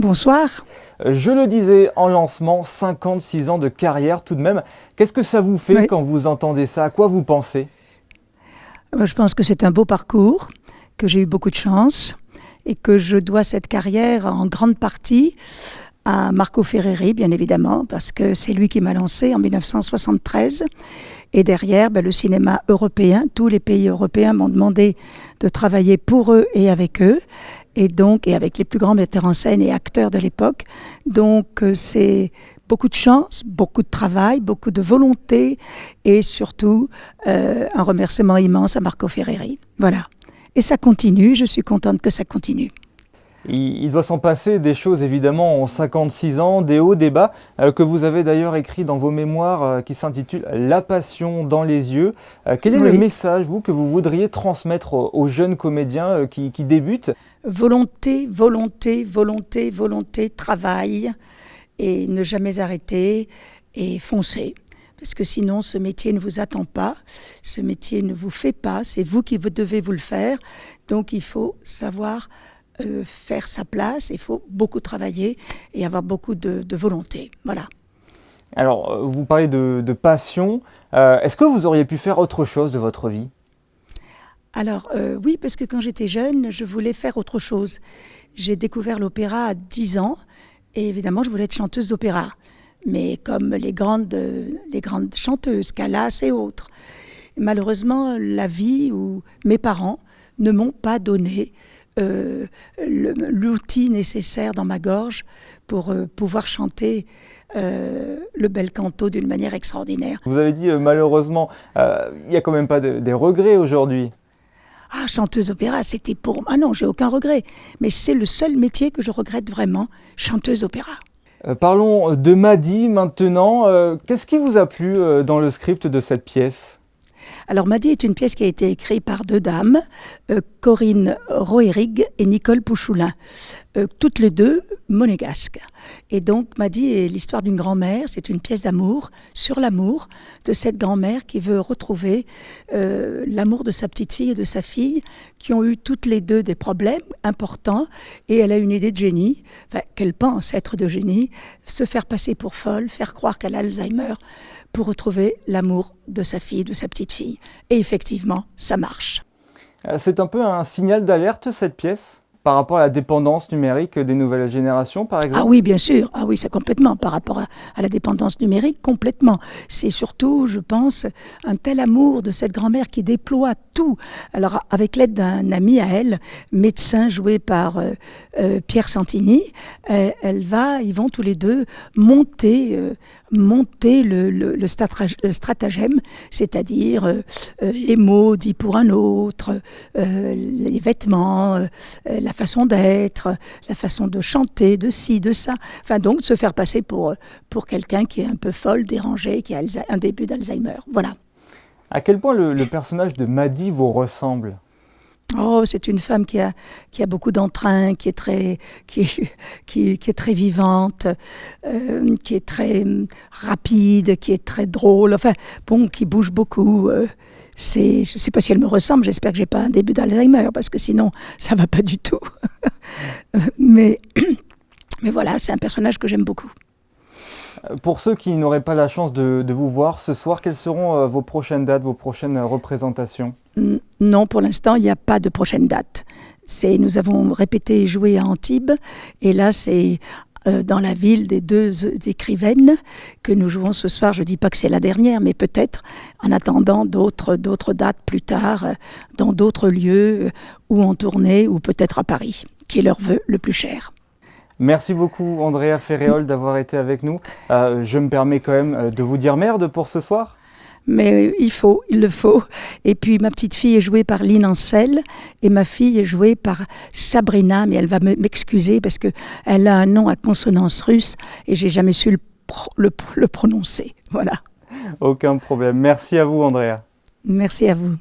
Bonsoir. Je le disais en lancement, 56 ans de carrière tout de même. Qu'est-ce que ça vous fait Oui. quand vous entendez ça? À quoi vous pensez? Je pense que c'est un beau parcours, que j'ai eu beaucoup de chance et que je dois cette carrière en grande partie à Marco Ferreri, bien évidemment, parce que c'est lui qui m'a lancé en 1973. Et derrière, le cinéma européen, tous les pays européens m'ont demandé de travailler pour eux et avec eux, et avec les plus grands metteurs en scène et acteurs de l'époque. Donc c'est beaucoup de chance, beaucoup de travail, beaucoup de volonté, et surtout un remerciement immense à Marco Ferreri. Voilà. Et ça continue, je suis contente que ça continue. Il doit s'en passer des choses évidemment en 56 ans, des hauts, des bas, que vous avez d'ailleurs écrit dans vos mémoires qui s'intitulent « La passion dans les yeux ». Quel est le message, vous, que vous voudriez transmettre aux jeunes comédiens qui débutent? Volonté, volonté, volonté, volonté, travail, et ne jamais arrêter, et foncer. Parce que sinon, ce métier ne vous attend pas, ce métier ne vous fait pas, c'est vous qui devez vous le faire. Donc il faut savoir faire sa place, il faut beaucoup travailler et avoir beaucoup de volonté. Voilà. Alors, vous parlez de passion. Est-ce que vous auriez pu faire autre chose de votre vie? Alors oui, parce que quand j'étais jeune, je voulais faire autre chose. J'ai découvert l'opéra à 10 ans et évidemment, je voulais être chanteuse d'opéra. Mais comme les grandes chanteuses, Callas et autres. Malheureusement, la vie ou mes parents ne m'ont pas donné l'outil nécessaire dans ma gorge pour pouvoir chanter le bel canto d'une manière extraordinaire. Vous avez dit malheureusement, il n'y a quand même pas des regrets aujourd'hui? Ah, chanteuse d'opéra, c'était pour... Ah non, j'ai aucun regret. Mais c'est le seul métier que je regrette vraiment, chanteuse d'opéra. Parlons de Madi maintenant. Qu'est-ce qui vous a plu dans le script de cette pièce? Alors Madi est une pièce qui a été écrite par deux dames, Corinne Roerig et Nicole Pouchoulin, toutes les deux monégasques. Et donc Madi est l'histoire d'une grand-mère, c'est une pièce d'amour, sur l'amour de cette grand-mère qui veut retrouver l'amour de sa petite fille et de sa fille, qui ont eu toutes les deux des problèmes importants, et elle a une idée de génie, qu'elle pense être de génie, se faire passer pour folle, faire croire qu'elle a Alzheimer, pour retrouver l'amour de sa fille, de sa petite fille. Et effectivement, ça marche. C'est un peu un signal d'alerte, cette pièce, par rapport à la dépendance numérique des nouvelles générations, par exemple? Ah oui, bien sûr. Ah oui, c'est complètement. Par rapport à la dépendance numérique, complètement. C'est surtout, je pense, un tel amour de cette grand-mère qui déploie tout. Alors, avec l'aide d'un ami à elle, médecin joué par Pierre Santini, ils vont tous les deux monter le stratagème, c'est-à-dire les mots dits pour un autre, les vêtements, la façon d'être, la façon de chanter, de ci, de ça. Enfin donc, de se faire passer pour quelqu'un qui est un peu folle, dérangé, qui a un début d'Alzheimer. Voilà. À quel point le personnage de Madi vous ressemble? Oh, c'est une femme qui a beaucoup d'entrain, qui est très vivante, qui est très rapide, qui est très drôle, enfin, bon, qui bouge beaucoup. Je ne sais pas si elle me ressemble, j'espère que je n'ai pas un début d'Alzheimer, parce que sinon, ça ne va pas du tout. mais voilà, c'est un personnage que j'aime beaucoup. Pour ceux qui n'auraient pas la chance de vous voir ce soir, quelles seront vos prochaines dates, vos prochaines représentations? Non, pour l'instant, il n'y a pas de prochaine date. Nous avons répété et joué à Antibes, et là, c'est dans la ville des deux écrivaines que nous jouons ce soir. Je ne dis pas que c'est la dernière, mais peut-être en attendant d'autres dates plus tard, dans d'autres lieux, ou en tournée, ou peut-être à Paris, qui est leur vœu le plus cher. Merci beaucoup Andrea Ferréol d'avoir été avec nous. Je me permets quand même de vous dire merde pour ce soir. Mais il le faut. Et puis ma petite fille est jouée par Lynn Ansel et ma fille est jouée par Sabrina, mais elle va m'excuser parce qu'elle a un nom à consonance russe et j'ai jamais su le prononcer. Voilà. Aucun problème. Merci à vous Andrea. Merci à vous.